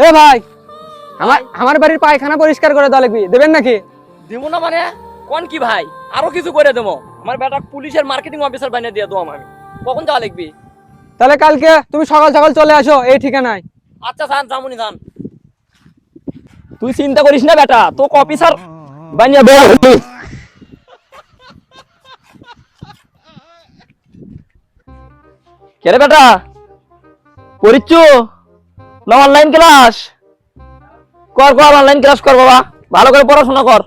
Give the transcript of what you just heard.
এ ভাই, আমার বাড়ির পায়খানা পরিষ্কার করে দেওয়া লাগবে, দেবেন নাকি? দিব না মানে কোন কি ভাই, আরো কিছু করে দেবো। আমার বেটা পুলিশের মার্কেটিং অফিসার বানিয়ে দিয়ে দেবো আমি। কখন যাওয়া লিখবি? তাহলে কালকে তুমি সকাল সকাল চলে আসো এই ঠিকানায়। আচ্ছা থান রামুনি থান, তুই চিন্তা করিস না বেটা, তোকে অফিসার বানিয়ে দেবো। কেরে বেটা পড়িচ্ছু না অনলাইন ক্লাস? কর কর অনলাইন ক্লাস কর বাবা, ভালো করে পড়াশোনা কর।